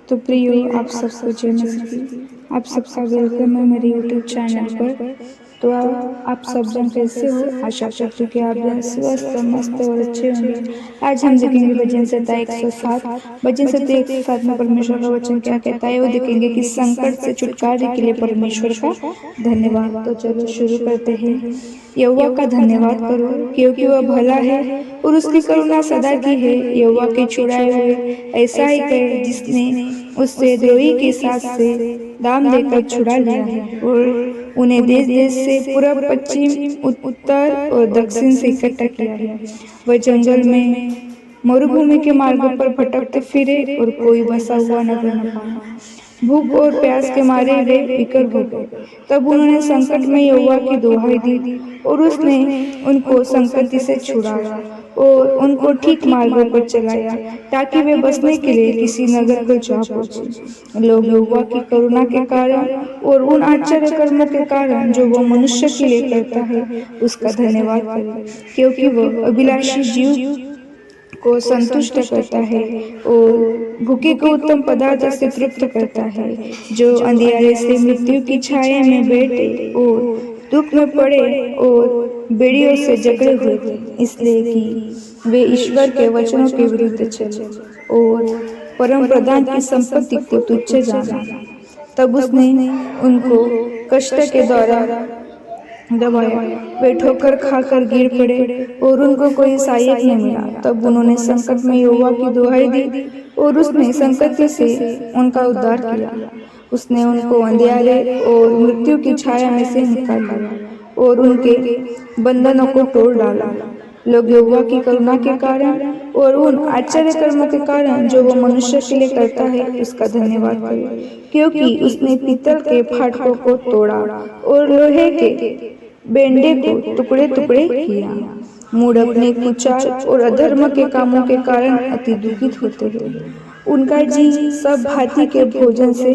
तो प्रियो, आप सबको जय मसीह। आप सबका वेलकम है मेरे यूट्यूब चैनल पर। तो आप सब जन कैसे हो? आशा करती हूँ कि आप जन स्वस्थ मस्त और अच्छे होंगे। आज हम देखेंगे भजन संहिता 107। भजन संहिता 107 में परमेश्वर का वचन क्या कहता है वो देखेंगे कि संकट से छुटकारे के लिए परमेश्वर का धन्यवाद। तो चलो शुरू करते हैं। यहोवा का धन्यवाद करो क्योंकि वह भला है और उसकी करुणा सदा की है। यहोवा के छुड़ाए हुए ऐसा ही करे जिसने उससे द्रोही के साथ से दाम देकर छुड़ा लिया है और उन्हें देश देश से पूर्व पश्चिम उत्तर और दक्षिण से इकट्ठा किया है। वह जंगल में मरुभूमि के मार्ग पर भटकते फिरे और कोई बसा हुआ नगर न पाया। भूख और प्यास के मारे वे विकल हो गए। तब उन्होंने संकट में यहोवा की दुहाई दी और उसने उनको संकट से छुड़ाया और उनको ठीक मार्गों पर चलाया ताकि वे बसने के लिए किसी नगर को जा पहुंचे। लोग यहोवा की करुणा के कारण और उन आश्चर्य कर्मों के कारण जो वो मनुष्य के लिए करता है उसका धन्यवाद करें, क्योंकि वह अभिलाषी जीव को संतुष्ट करता है और भूखे को उत्तम पदार्थ से तृप्त करता है। जो अंधियारे से मृत्यु की छाया में बैठे और दुख में पड़े और बेड़ियों से जकड़े हुए थे, इसलिए कि वे ईश्वर के वचनों के विरुद्ध चले और परम प्रधान की संपत्ति को तुच्छ जाना। तब उसने उनको कष्ट के द्वारा दबाया। वे ठोकर खाकर गिर पड़े और उनको कोई सहायक न मिला। तब उन्होंने संकट में यहोवा की दुहाई दी और उसने संकट से उनका उद्धार किया। उसने उनको अंधियारे और मृत्यु की छाया में से निकाल लिया और उनके बंधनों को तोड़ डाला। लोग यहोवा की करुणा के कारण और उन आश्चर्य कर्मों के कारण जो वो मनुष्य के लिए करता है उसका धन्यवाद करें, क्योंकि उसने पीतल के फाटकों को तोड़ा और लोहे के बेंडे को टुकड़े टुकड़े किया। मूढ़ अपने कुचाल और अधर्म के कामों के कारण अति दुखित होते हैं। उनका जी सब भांति के भोजन से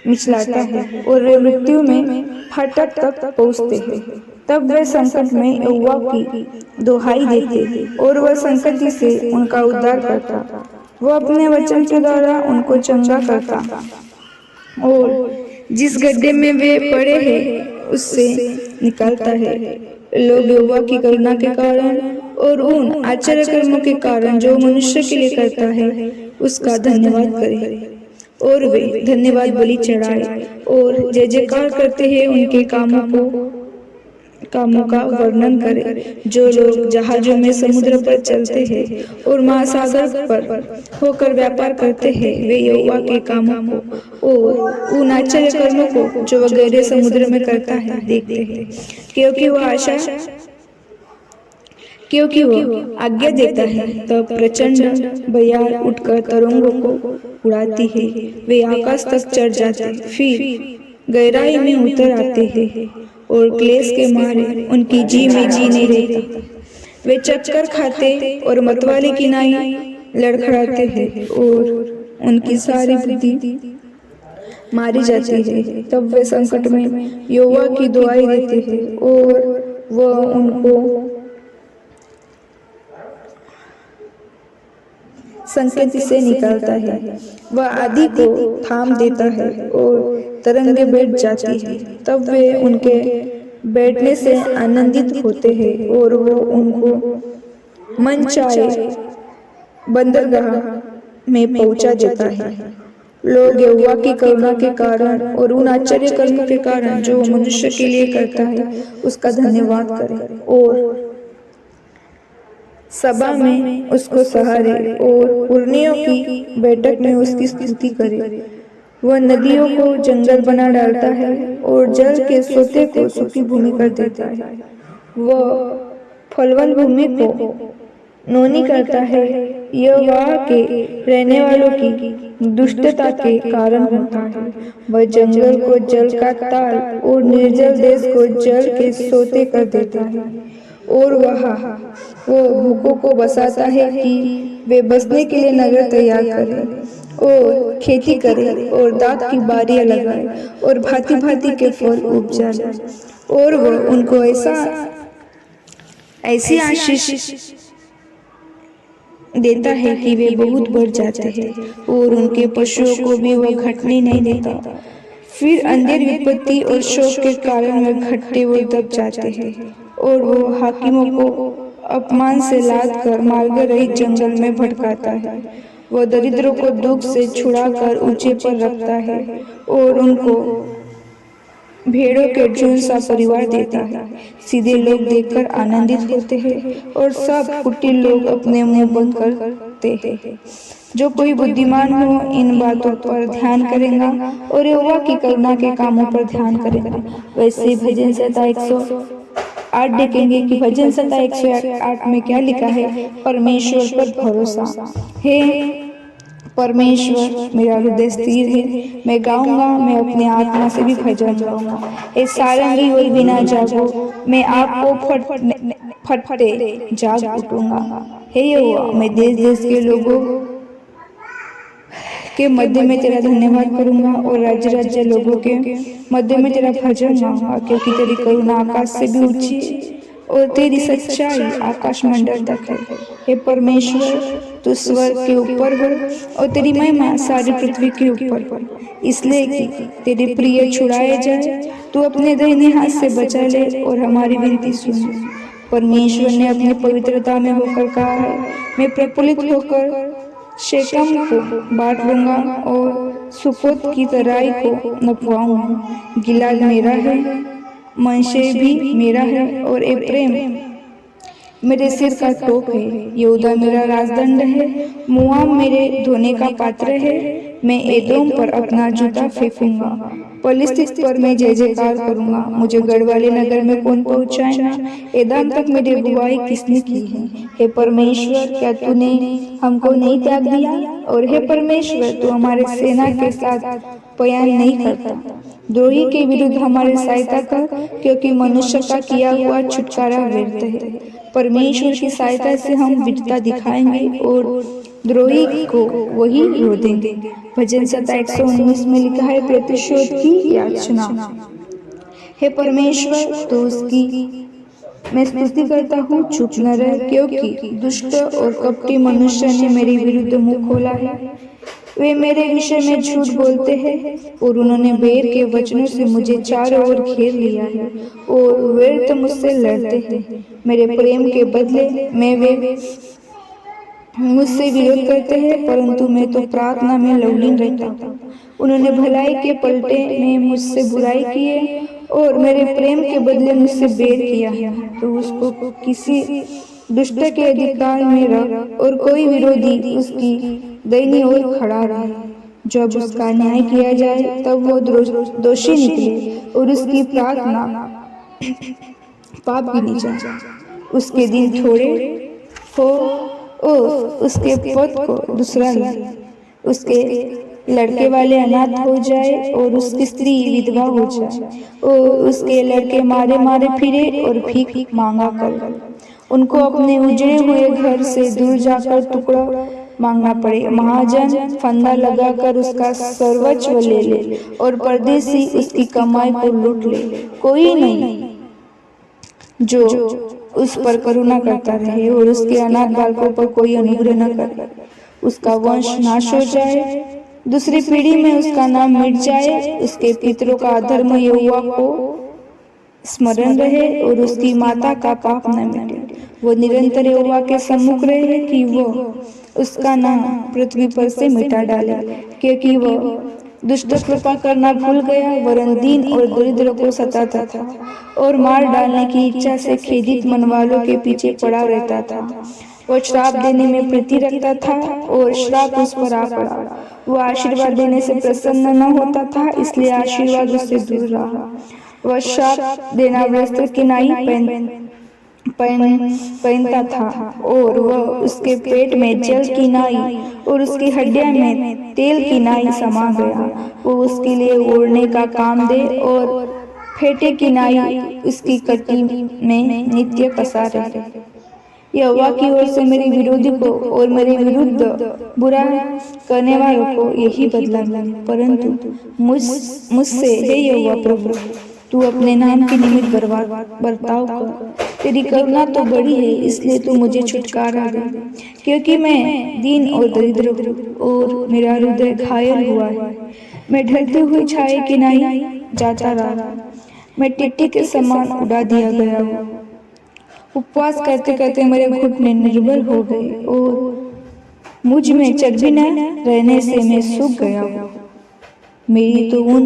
मिचलाता है और वे मृत्यु में फाटक तक पहुँचते हैं। तब वे संकट में यहोवा की दुहाई देते और वह संकट से उनका उद्धार करता। वह अपने वचन के द्वारा उनको चंगा करता और जिस गड्ढे में वे पड़े हैं उससे निकालता है। लोग यहोवा की करुणा के कारण और उन आश्चर्य कर्मों के कारण जो मनुष्य के लिए करता है उसका धन्यवाद करें और वे धन्यवाद बलि चढ़ाए और जय जयकार करते हैं उनके कामों का वर्णन करें। जो लोग जहाजों में समुद्र पर चलते हैं और महासागर पर होकर व्यापार करते हैं वे यहोवा के कामों को और उन आश्चर्य कर्मों को जो वह गहरे समुद्र में करता है देखते हैं, क्योंकि वो आज्ञा देता है तब प्रचंड बयार उठकर तरंगों को उड़ाती है। वे आकाश तक चढ़ जाते फिर गहराई में उतर आते हैं और क्लेश के मारे उनकी जी में जी नहीं रहती। वे चक्कर खाते और मतवाले की नाई लड़खड़ाते हैं और उनकी सारी बुद्धि मारी जाती है। तब वे संकट में यहोवा की दुहाई देते हैं और वह उनको संकट से निकालता है। वह आदि को थाम देता है और तरंगे बैठ जाती है। तब वे उनके बैठने से आनंदित होते हैं और वो उनको मन चाहे बंदरगाह में पहुंचा देता है। लोग यहोवा की करुणा के कारण और उन आश्चर्य कर्मों के कारण जो मनुष्य के लिए करता है उसका धन्यवाद करें और सभा में उसको सहारे और पुरनियों की बैठक में उसकी स्तुति करे। वह नदियों को जंगल बना डालता है और जल के सोते को सूखी भूमि कर देता है। वह फलवन भूमि को नोनी करता है। यह वहाँ के रहने वालों की दुष्टता के कारण होता है। वह जंगल को जल का ताल और निर्जल देश को जल के सोते कर देता है और वहाँ वो भूखों को बसाता है कि वे बसने के लिए नगर तैयार करें और खेती करें और दाख की बारियां लगाए और भांति भांति के फल उपजाए और वह उनको ऐसी आशीष देता है कि वे बहुत बढ़ जाते हैं और उनके पशुओं को भी वह घटने नहीं देता। फिर अंधेर विपत्ति और शोक के कारण वे घटते और दब जाते हैं और वो हाकिमों को अपमान से लाद कर मार्ग रहित जंगल में भटकाता है। वह दरिद्रों को दुख से छुड़ाकर ऊंचे पर रखता है और उनको भेड़ों के झुंड सा परिवार देता है। सीधे लोग देखकर आनंदित होते हैं और सब कुटिल लोग अपने मुंह बंद करते हैं। जो कोई बुद्धिमान हो इन बातों पर ध्यान करेगा और यहोवा की करुणा के कामों पर ध्यान करेगा। वैसे भजन संहिता 108 देखेंगे कि भजन संहिता 108 में क्या लिखा है, परमेश्वर पर भरोसा है। परमेश्वर मेरा हृदय स्थिर है, मैं गाऊंगा, मैं अपनी आत्मा से भी भजन गाऊंगा। ए सारंगी और बिना जागो, मैं आपको फटते जाग उठूंगा। हे यहोवा, मैं देश देश के लोगों के मध्य में तेरा धन्यवाद करूंगा और राज्य राज्य लोगों के मध्य में तेरा भजन गाऊंगा, क्योंकि तेरी करुणा आकाश से भी ऊंची और तेरी सच्चाई आकाश मंडल तक है। हे परमेश्वर, तू स्वर्ग के ऊपर हो और तेरी महिमा सारी पृथ्वी के ऊपर हो, इसलिए कि तेरे प्रिय छुड़ाए जाए। तू अपने दाहिने हाथ से बचा ले और हमारी विनती सुन। परमेश्वर ने अपनी पवित्रता में होकर कहा है, मैं प्रफुल्लित होकर शेकम को बांट लूंगा और सुकोत की तराई को नपवाऊंगा। गिलाद मेरा है, मनशे भी मेरा है और एफ्रेम मेरे सिर का टोप है। यहूदा मेरा राजदंड है, मोआब मेरे धोने का पात्र है। मैं एदोम पर अपना जूता फेंकूंगा, पलिश्तित पर मैं जय जयकार करूंगा। मुझे गढ़वाले नगर में कौन पहुंचाएगा? एदाम तक मेरी अगुवाई किसने की है? हे परमेश्वर, क्या तूने हमको नहीं त्याग दिया? और हे परमेश्वर, तू हमारे सेना के साथ पयान नहीं करता। द्रोही के विरुद्ध हमारी सहायता कर, क्योंकि मनुष्य का किया हुआ छुटकारा व्यर्थ है। परमेश्वर की सहायता से हम वीरता दिखाएंगे और द्रोही को वही रो देंगे। भजन संहिता 119 में लिखा है, प्रतिशोध की याचना। हे परमेश्वर, तो उसकी मैं स्तुति करता हूँ, चुप न रह, क्योंकि दुष्ट और कपटी मनुष्य ने मेरे विरुद्ध मुंह खोला है। वे मेरे विषय में झूठ बोलते हैं और उन्होंने बैर के वचनों से मुझे चारों ओर घेर लिया है और व्यर्थ मुझसे लड़ते हैं। मेरे प्रेम के बदले में वे मुझसे विरोध करते हैं, परंतु मैं तो प्रार्थना में लवलीन रहता हूँ। उन्होंने भलाई के पलटे में मुझसे बुराई की है और मेरे प्रेम के बदले मुझसे बैर किया है। तो उसको किसी दुष्ट के अधिकार में रख और कोई विरोधी उसकी दाहिनी ओर खड़ा रहे। जब उसका न्याय किया जाए तब वो दोषी निकले और उसकी प्रार्थना पाप गिनी जाए। उसके दिन थोड़े हो और उसके पद को दूसरा ले, उसके लड़के वाले अनाथ हो जाए और उसकी स्त्री विधवा हो जाए और उसके लड़के मारे मारे फिरे और भीख मांगा कर उनको अपने उजड़े हुए घर से दूर जाकर टुकड़ा मांगना पड़े। महाजन फंदा लगाकर उसका सर्वस्व ले ले और परदेसी उसकी कमाई को लूट ले। कोई नहीं जो उस पर करुणा करता रहे और उसके अनाथ बालकों पर कोई अनुग्रह न करे। उसका वंश नाश हो जाए, दूसरी पीढ़ी में उसका नाम मिट जाए। उसके पितरों का अधर्म यहोवा को स्मरण रहे और उसकी माता का पाप न मिटे। वो निरंतर यहोवा के सम्मुख रहे कि वो उसका नाम पृथ्वी पर से मिटा डाले, क्योंकि वह दुष्ट कृपा करना भूल गया, वरन दीन और दरिद्र को सताता था और मार डालने की इच्छा से खेदित मन वालों के पीछे पड़ा रहता था। वह श्राप देने में प्रीति रखता था और श्राप उस पर आ पड़ा। वह आशीर्वाद देने से प्रसन्न न होता था, इसलिए आशीर्वाद उससे दूर रहा। वह श्राप देना वस्त्र किनाई पहनता था और वह उसके पेट में जल की नाई और उसकी हड्डियां में तेल की नाई समा गया। वो उसके लिए ओढ़ने का काम दे और फेटे की नाई उसकी कटी में नित्य कसा रहे। यहोवा की ओर से मेरे विरोधी को और मेरे विरुद्ध बुरा करने वालों को यही बदला मिले, परंतु मुझसे हे यहोवा प्रभु, तू अपने नाम के निमित्त बर्ताव कर। तेरी करुणा तो बड़ी है, इसलिए तू मुझे छुटकारा दे, क्योंकि मैं दीन और दरिद्र हूँ और मेरा हृदय घायल हुआ है। मैं ढलते हुए छाए के नहीं जाता रहा, मैं टिट्टी के समान उड़ा दिया गया हूँ। उपवास करते करते मेरे घुटने निर्बल हो गए और मुझ में चर्बी न रहने से मैं सूख गया हूँ। मेरी तो उन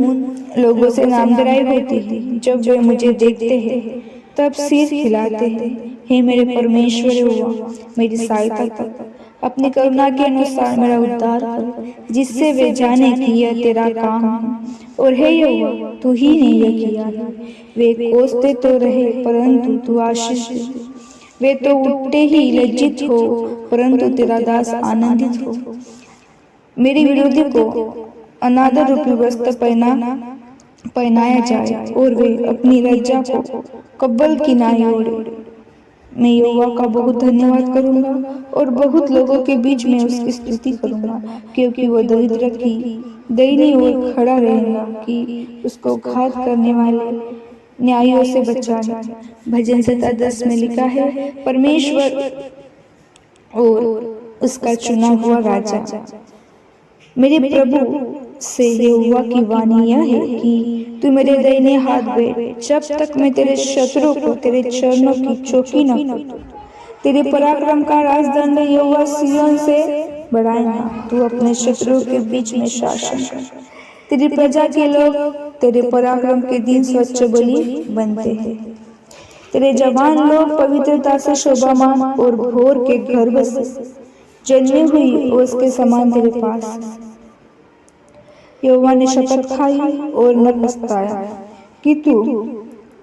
लोगों से नामधराई होती है, जब वे मुझे देखते हैं तब सिर हिलाते हैं। हे मेरे परमेश्वर यहोवा, मेरी सहायता कर, अपनी करुणा के अनुसार मेरा उद्धार कर, जिससे वे जाने कि यह तेरा काम है। और हे यहोवा, तू ही ने यह किया है। वे कोसते तो रहे, परंतु तू आशीष दे। वे तो उठते ही लज्जित हो, परंतु तेरा दास आनंदित हो। मेरे विरोधी को अनादर रूपी वस्त्र पहनाया जाए और वे अपनी लज्जा को कब्बल की नाई ओढ़े। मैं यहोवा का बहुत धन्यवाद करूंगा और बहुत लोगों के बीच में उसकी स्तुति करूंगा, क्योंकि वो दरिद्र की दयनीय ओर खड़ा रहेगा कि उसको घात करने वाले न्यायों से बचाए। भजन 10 में लिखा है, परमेश्वर और उसका चुना हुआ राजा। मेरे प्रभु से यहोवा की वाणी यह है कि तू मेरे दाहिने हाथ बैठ, जब तक मैं तेरे शत्रु को तेरे चरणों की चौकी न कर। तेरे पराक्रम का राजदंड यहोवा सिय्योन से बढ़ाएगा। तू अपने शत्रुओं के बीच में शासन कर। तेरी प्रजा के लोग तेरे पराक्रम के दिन स्वच्छ बलि बनते हैं। तेरे जवान लोग पवित्रता से शोभामान और भोर के गर्भ से जन्मी हुई ओस के समान तेरे पास। यहोवा ने शपथ खाई और न पछताया कि तू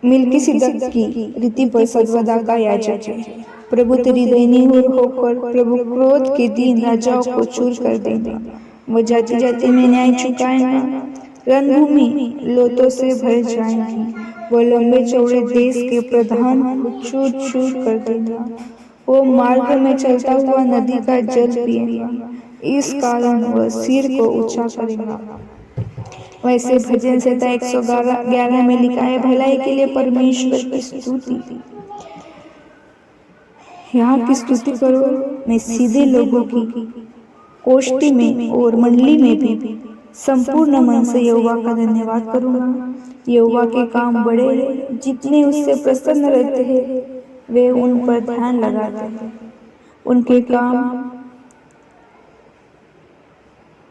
मिल्किसिदक की रीति पर सर्वदा का याजक है। प्रभु तेरी दयनीय ओर होकर प्रभु क्रोध के दिन राजाओं को चूर कर देगा। वह जाति जाति में न्याय चुकाएगा। रणभूमि लोथों से भर जाएगी। वह लंबे चौड़े देश के प्रधान को चूर चूर कर देगा। वो मार्ग में चलता हुआ नदी का जल पिएगा, इस कारण वह सिर को ऊंचा करेगा। वैसे भजन संहिता 111 में लिखा है, भलाई के लिए परमेश्वर की स्तुति। यहाँ की स्तुति करो। मैं सीधे लोगों की कोष्ठी में और मंडली में भी संपूर्ण मन से यहोवा का धन्यवाद करूंगा। यहोवा के काम बड़े हैं, जितने उससे प्रसन्न रहते हैं वे उन पर ध्यान लगाते हैं। उनके काम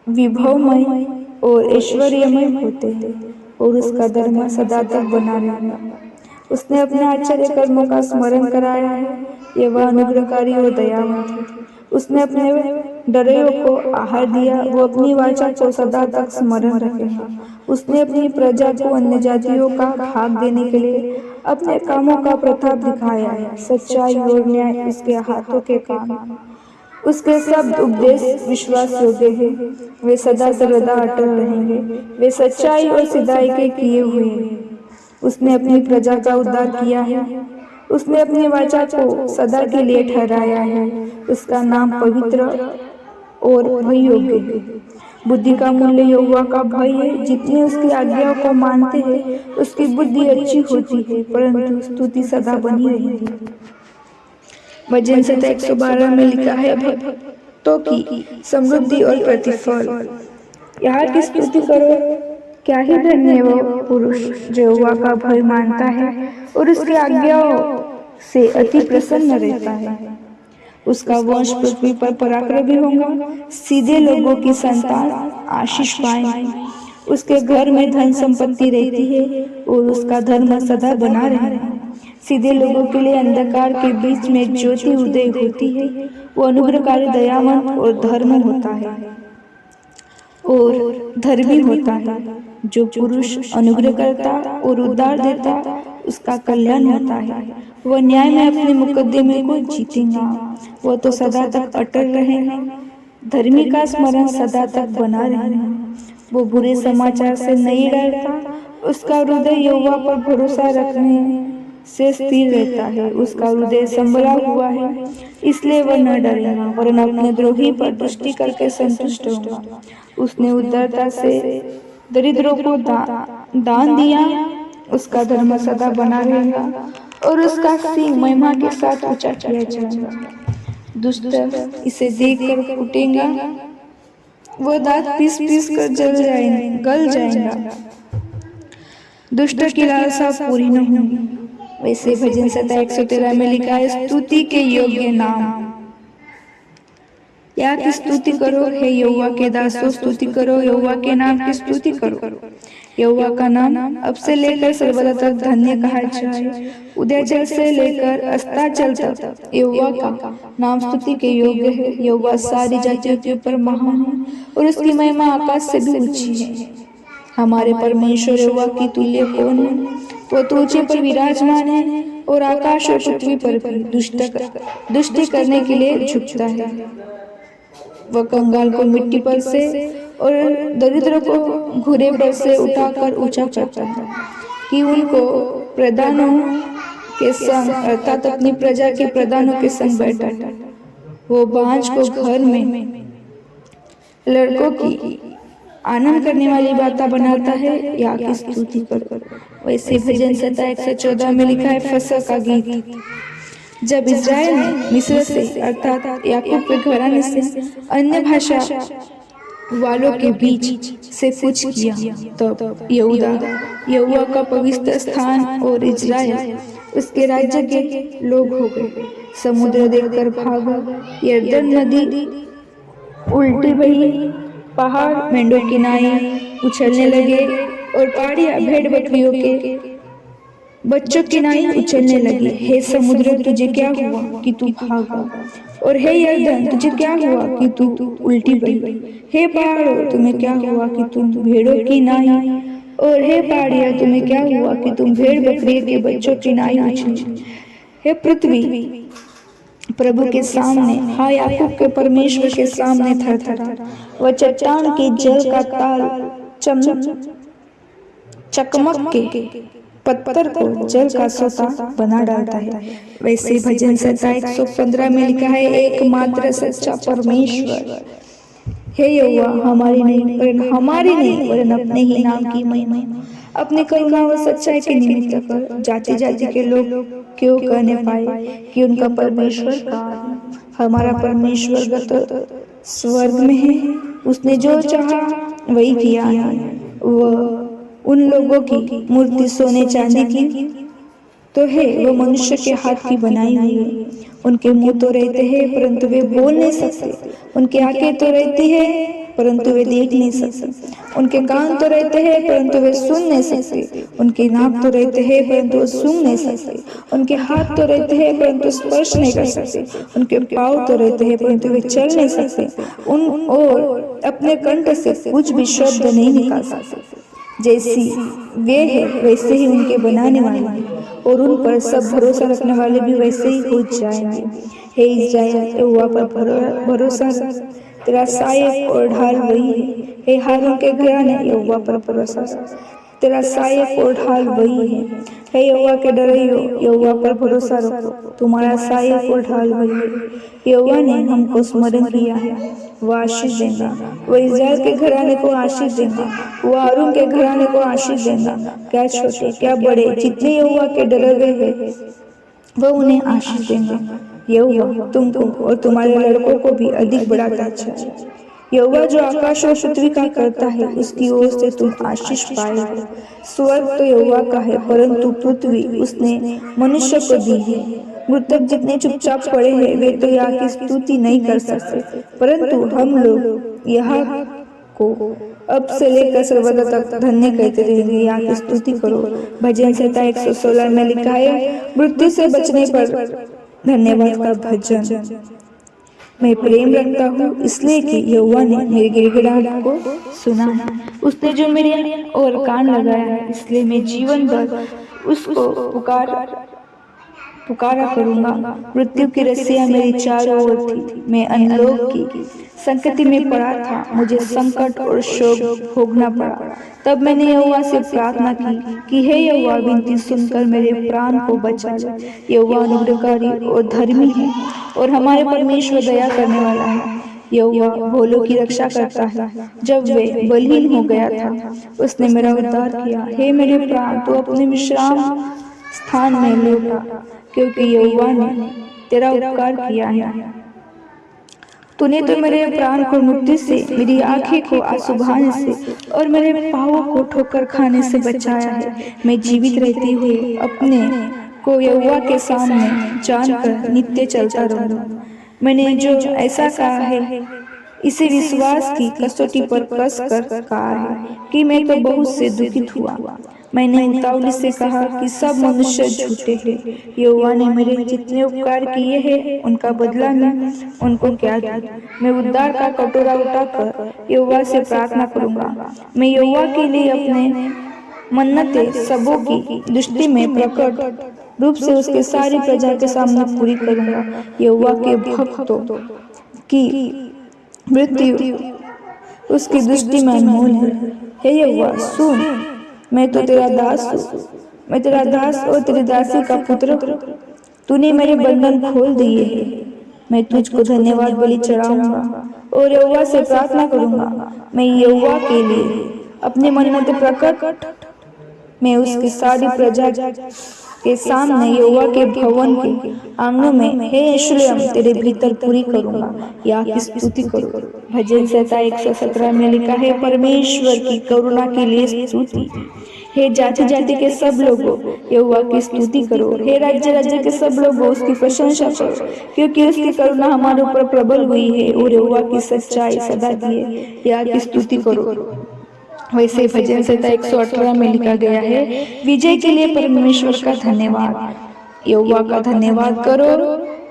विभवमय और ऐश्वर्यमय होते हैं और उसका धर्म सदा तक बना रहेगा। उसने अपने आश्चर्य कर्मों का स्मरण कराया है। यह वह अनुग्रहकारी और दयावंत है। उसने अपने डरेयों को आहार दिया। वो अपनी वाचा को सदा तक स्मरण रखेगा। उसने अपनी प्रजा को अन्य जातियों का भाग देने के लिए अपने कामों का प्रताप दिखाया है। सच्चाई और न्याय उसके हाथों के काम। उसके शब्द उपदेश विश्वास योग्य है। वे सदा सर्वदा अटल रहेंगे। वे सच्चाई और सिधाई के किए हुए हैं। उसने अपनी प्रजा का उद्धार किया है। उसने अपनी वाचा को सदा के लिए ठहराया है। उसका नाम पवित्र और भय योग्य है। बुद्धि का मूल्य यहोवा का भय है। जितने उसकी आज्ञाओं को मानते हैं उसकी बुद्धि अच्छी होती है, परंतु स्तुति सदा बनी रहेगी। भजन संहिता 112 में लिखा है, भक्तों की समृद्धि और प्रतिफल। यहाँ की स्तुति करो। क्या ही धन्य है वो पुरुष जो यहोवा का भय मानता है और उसकी आज्ञाओं से अति प्रसन्न रहता है। उसका वंश पृथ्वी पर पराक्रमी होगा। सीधे लोगों की संतान आशीष पाएंगे। उसके घर में धन संपत्ति रहती है और उसका धर्म सदा बना रहेगा। सीधे लोगों के लिए अंधकार के बीच में ज्योति उदय होती है। वो अनुग्रहकारी, दयावान और धर्म होता है और धर्मी होता है। जो पुरुष अनुग्रह करता और उद्धार देता उसका कल्याण होता है। वह न्याय में अपने मुकदमे को जीतेगा। वह तो सदा तक अटल रहेगा। धर्मी का स्मरण सदा तक बना रहेगा। वो बुरे समाचार से नहीं डरता। उसका हृदय यहोवा पर भरोसा रखने से स्थिर रहता है। उसका हृदय संभला हुआ है, इसलिए वह न डरेगा, वरन अपने द्रोही पर दृष्टि करके संतुष्ट होगा। उसने उदारता से दरिद्रों को दान दिया उसका धर्म सदा बना रहेगा और उसका सिंह महिमा के साथ ऊंचा किया जाएगा। दुष्ट इसे देखकर फूटेगा, वो दांत पीस पीस कर गल जाएगा। दुष्ट की लालसा पूरी न होगी। वैसे भजन संहिता 113 में लिखा है, स्तुति के योग्य नाम। या की स्तुति करो हे यहोवा के दासों, स्तुति करो यहोवा के नाम की स्तुति करो। यहोवा का नाम अब से लेकर सर्वदा तक धन्य कहा जाए। उदयाचल से लेकर अस्ताचल तक यहोवा का नाम स्तुति के योग्य है। यहोवा सारी जातियों के ऊपर महान है और उसकी महिमा आकाश से भी ऊंची है। हमारे परमेश्वर यहोवा की तुल्य कौन है? वो तो ऊंचे पर विराजमान है और आकाश और पृथ्वी पर भी दुष्टि करने के लिए झुकता है। वह कंगाल को मिट्टी पर से और दरिद्र को घुरे पर से उठाकर ऊंचा करता है कि उनको प्रधानों के संग अर्थात अपनी प्रजा के प्रधानों के संग बैठाता। वो बांझ को घर में लड़कों की आनंद करने वाली बातें बनाता है। या की स्तुति करो। वैसे भजन संहिता 114 में लिखा है, फसह का गीत। जब इस्राएल ने मिस्र से अर्थात याकूब के घराने से अन्य भाषा वालों के बीच से कुछ किया, तब यहूदा यहोवा का पवित्र स्थान और इस्राएल उसके राज्य के लोग हो गए। समुद्र देखकर भागा, यरदन नदी उल्टी बही, पहाड़ मेंढों की नाई उछलने लगे और पहाड़ियां भेड़ बकरियों के बच्चों की नाई उछलने लगी। हे समुद्र, तुझे क्या हुआ कि तू भागा? और हे यरदन, तुझे क्या हुआ कि तू उल्टी बही? हे पहाड़ों, तुम्हें क्या हुआ कि तुम भेड़ों की नाई? और हे पहाड़ियां, तुम्हें क्या हुआ कि तुम भेड़ बकरियों के बच्चों की नाई उछली? हे पृथ्वी प्रभु के सामने, हाँ याकूब के परमेश्वर के सामने थरथरा। वह चट्टान के जल का ताल चकमक के पत्थर को जल का सोता बना डालता है। वैसे भजन संहिता 115 में लिखा है, एकमात्र सच्चा परमेश्वर हे यहोवा हमारी नहीं वरन अपने ही नाम की महिमा अपनी करुणा और सच्चाई के निमित्त कर जाति जाति के लोग क्यों कहने पाए कि उनका परमेश्वर कहाँ है? हमारा परमेश्वर तो स्वर्ग में है। उसने जो चाहा वही किया है। वह उन लोगों की मूर्ति सोने चांदी की तो है, वो मनुष्य के हाथ की बनाई हुई है। उनके मुंह तो रहते हैं परंतु वे बोल नहीं सकते। उनकी आंखें तो रहती है परंतु वे देख नहीं सकते। उनके कान तो रहते हैं परंतु वे सुन नहीं सकते। उनके नाक तो रहते हैं परंतु वे सूंघ नहीं सकते। उनके हाथ तो रहते हैं परंतु स्पर्श नहीं कर सकते। उनके पाँव तो रहते हैं परंतु वे चल नहीं सकते। और अपने कंठ से कुछ भी शब्द नहीं निकाल सकते। जैसी वे है वैसे ही उनके बनाने वाले हैं और उन पर सब भरोसा रखने वाले भी वैसे ही हो जाएंगे। हे इस्राएल, यहोवा पर भरोसा रख, तेरा सहायक और ढाल वही है। हे हारून के घराने, यहोवा पर भरोसा रख, तेरा सहायक और ढाल वही है। हे यहोवा के डरियो, यहोवा पर भरोसा रखो, तुम्हारा सहायक और ढाल वही है। यहोवा ने हमको स्मरण किया है, वह आशीष देगा। वह इस्राएल के घराने को आशीष देगा। वह हारून के घराने को आशीष देगा। क्या छोटे क्या बड़े जितने यहोवा के डरे हुए हैं वह उन्हें आशीष देगा। यहोवा तुमको और तुम्हारे लड़कों को भी अधिक बढ़ाता जाए। यहोवा जो आकाश और पृथ्वी का करता है उसकी ओर से तुम आशीष पाएगा। स्वर्ग तो यहोवा का है परंतु पृथ्वी उसने मनुष्य को दी है। मृतक जितने चुपचाप पड़े हैं वे तो यहाँ की स्तुति नहीं कर सकते, परंतु हम लोग यहाँ को अब से लेकर सर्वदा तक धन्य कहते रहेंगे। यहाँ की स्तुति करो। भजन संहिता 116 में लिखा है, मृत्यु से बचने पर धन्यवाद का भजन। मैं प्रेम रखता हूँ इसलिए कि यहोवा ने मेरे गिड़गिड़ाहट को सुना है। उसने जो मेरे और कान लगाया है इसलिए मैं जीवन भर उसको पुकारा करूंगा। मृत्यु की रस्सियां मेरी चारों ओर थी, मैं अनलोक की संकट में पड़ा था। मुझे संकट और शोक भोगना पड़ा। तब मैंने यहोवा से प्रार्थना की कि हे यहोवा, विनती सुनकर मेरे प्राण को बचा ले। यहोवा अनुग्रहकारी और धर्मी है और हमारे परमेश्वर दया करने वाला है। यहोवा भोलों की रक्षा करता है। जब वे बलहीन हो गया था, उसने मेरा उद्धार किया। हे मेरे प्राण, तू अपने विश्राम स्थान में लौटा, क्योंकि यहोवा ने तेरा उपकार किया है। तूने तो मेरे प्राण को मृत्यु से, मेरी आंखें को आंसू बहाने से और मेरे पाँवों को ठोकर खाने से बचाया है। मैं जीवित रहते हुए अपने को यहोवा के सामने जानकर नित्य चलता रहूंगा। मैंने जो ऐसा कहा है, इसे विश्वास की कसौटी पर कस कर कहा है कि मैं तो बहुत से दुखित हुआ। मैंने उतावली से कहा कि सब मनुष्य झूठे हैं। यहोवा ने मेरे जितने उपकार किए हैं, उनका बदला मैं उनको क्या दूं? मैं उद्धार का कटोरा उठाकर यहोवा से प्रार्थना करूंगा। मैं यहोवा के लिए अपने मन्नतें सबों की दृष्टि में प्रकट रूप से उसके सारी प्रजा के सामने पूरी करूंगा। यहोवा के भक्तों की मृत्यु उसकी दृष्टि में अनमोल है। हे यहोवा, सुन, मैं तो तेरा दास हूँ, मैं तेरा दास और तेरी दासी का पुत्र हूँ। तूने मेरे बंधन खोल दिए हैं। मैं तुझको धन्यवाद बलि चढ़ाऊंगा और यहोवा से प्रार्थना करूंगा। मैं यहोवा के लिए अपनी मन्नतें प्रकट मैं उसकी सारी प्रजा के सामने यहोवा के भवन के आंगनों में हे यरूशलेम तेरे भीतर पूरी करूंगा। या की स्तुति करो। भजन संहिता 117 में लिखा है, परमेश्वर की करुणा के लिए स्तुति। हे जाति जाति के सब लोगों, यहोवा की स्तुति करो। हे राज्य राज्य के सब लोगों, उसकी प्रशंसा करो, क्योंकि उसकी करुणा हमारे ऊपर प्रबल हुई है और यहोवा की सच्चाई सदा की है। या की स्तुति करो। वैसे भजन संहिता 118 में लिखा गया है, विजय के लिए परमेश्वर का धन्यवाद। यहोवा का धन्यवाद करो,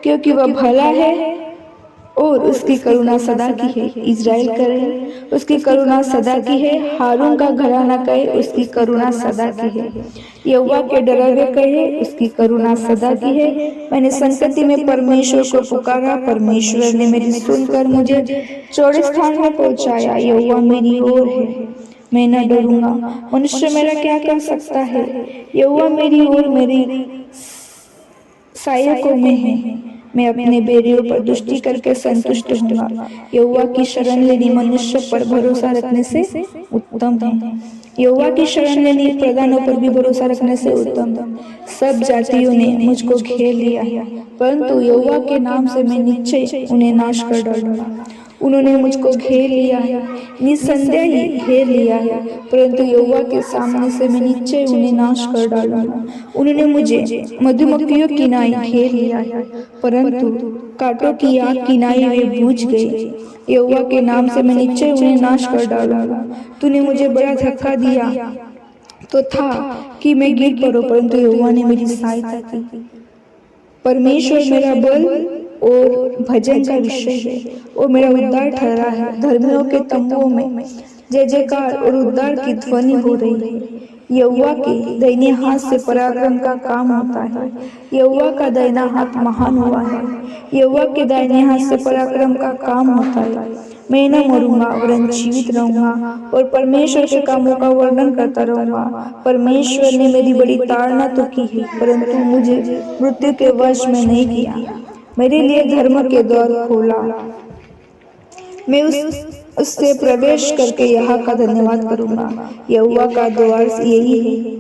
क्योंकि वह भला है और उसकी करुणा सदा की है। इज़राइल करे, उसकी करुणा सदा की है। हारून का घराना कहे, उसकी करुणा सदा की है। यहोवा के डरवे कहे, उसकी करुणा सदा की है। मैंने संकट में परमेश्वर को पुकारा, परमेश्वर ने मेरी सुनकर मुझे चौड़े स्थान में पहुंचाया। यहोवा मेरी ओर है, मैं न डरूंगा। मनुष्य मेरा क्या कर सकता है? यहोवा मेरी ओर मेरी सहायकों में है। मैं अपने बैरियों पर दृष्टि करके संतुष्ट होऊंगा। यहोवा की शरण लेनी मनुष्य पर भरोसा रखने से उत्तम है। यहोवा की शरण लेनी प्रधानों पर भी भरोसा रखने से उत्तम है। सब जातियों ने मुझको घेर लिया है, परंतु यहोवा के नाम से मैं निश्चय उन्हें नाश कर डालूंगा। उन्होंने मुझको घेर लिया है, निसंदेह ही घेर लिया है, परंतु यहोवा के सामने से मैं निश्चय उन्हें नाश कर डालूंगा। उन्होंने मुझे मधुमक्खियों की नाई घेर लिया है, परंतु कांटों की आग की नाई वे बूझ गए। यहोवा के नाम से मैं निश्चय उन्हें नाश कर डालूंगा। तूने मुझे बड़ा धक्का दिया तो था कि मैं गिर पड़ूं, परंतु यहोवा ने मेरी सहायता की। परमेश्वर मेरा बल और भजन का विषय है और मेरा उद्धार ठहरा है। धर्मियों के तंबुओं में जय जयकार और उद्धार की ध्वनि हो रही है। यहोवा के दाहिने हाथ से पराक्रम का काम होता है। यहोवा का दाहिना हाथ महान हुआ है। यहोवा के दाहिने हाथ से पराक्रम का काम होता है। मैं न मरूंगा वरन जीवित रहूंगा और परमेश्वर के कामों का वर्णन करता रहूंगा। परमेश्वर ने मेरी बड़ी ताड़ना तो की है, परंतु मुझे मृत्यु के वश में नहीं किया। मेरे लिए धर्म के द्वार खोला। मैं उससे प्रवेश करके यहाँ का धन्यवाद करूंगा। यहोवा का द्वार यही है,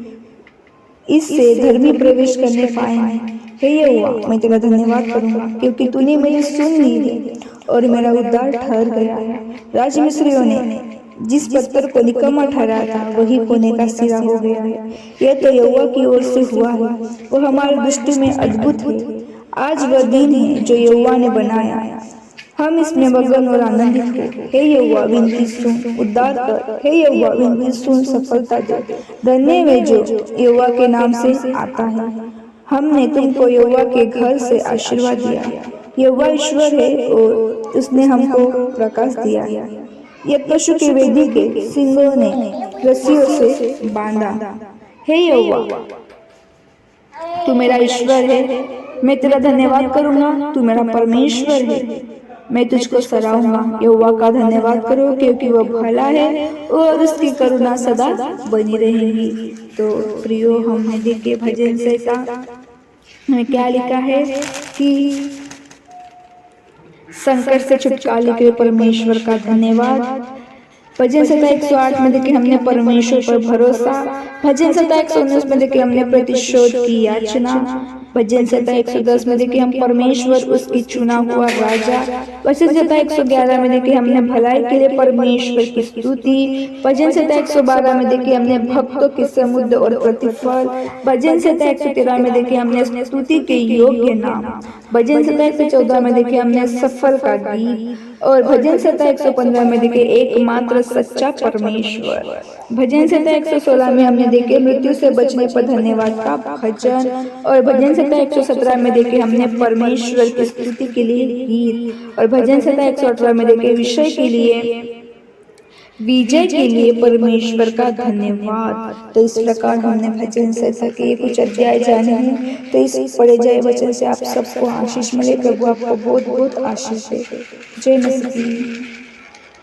इससे धर्मी प्रवेश करने पाएंगे। हे यहोवा, मैं तेरा धन्यवाद करूंगा, क्योंकि तूने मेरी सुन ली है और मेरा उद्धार ठहर गया है। राजमिस्त्रियों ने जिस पत्थर को निकम्मा ठहराया था, वही कोने का सिरा हो गया है। यह तो यहोवा की ओर से हुआ है, वह हमारी दृष्टि में अद्भुत है। आज वह दिन है जो यहोवा ने बनाया, हम इसमें मगन और आनंदित हो। हे यहोवा, विनती सुन, उद्धार कर। हे यहोवा, विनती सुन, सफलता दे। धन्य वे जो यहोवा के नाम से आता है। हमने तुमको यहोवा के घर से आशीर्वाद दिया। यहोवा ईश्वर है और उसने हमको प्रकाश दिया है। यह पशु की वेदी के सिंगों ने रस्सियों से बांधा। हे यहोवा, तू मेरा ईश्वर है, मैं तेरा धन्यवाद करूंगा। तू मेरा परमेश्वर है, मैं तुझको सराहूंगा। यहोवा का धन्यवाद करो, क्योंकि वह भला है और उसकी करुणा सदा बनी रहेगी। तो प्रियो, हमने देखे भजन संहिता में क्या लिखा है कि संकट से छुटकारे के लिए परमेश्वर का धन्यवाद। भजन संहिता 108 में देखिए हमने परमेश्वर पर भरोसा। भजन संहिता 119 में देखिए हमने प्रतिशोध की याचना। भजन संहिता 110 में देखिए हम परमेश्वर उसकी चुना हुआ राजा। भजन संहिता 111 में देखिए हमने भलाई के लिए परमेश्वर की स्तुति। भजन संहिता 112 में देखिए हमने भक्तों के समुद्र और प्रतिफल। भजन संहिता 113 में देखिए हमने स्तुति के योग्य नाम। भजन संहिता 114 में देखिए हमने सफल का गीत। और भजन संहिता 115 में देखिए एकमात्र सच्चा परमेश्वर। भजन संहिता 116 में हमने देखे मृत्यु से बचने पर धन्यवाद का भजन। और भजन संहिता 117 में देखे हमने परमेश्वर की स्तुति के लिए गीत। और भजन संहिता 118 में देखे विजय के लिए परमेश्वर का धन्यवाद। तो इस प्रकार हमने भजन संहिता के कुछ अध्याय जाने हैं। तो इस पढ़े जाए वचन से आप सबको आशीष मिले। प्रभु आपको बहुत बहुत आशीष दे। जय मसीह।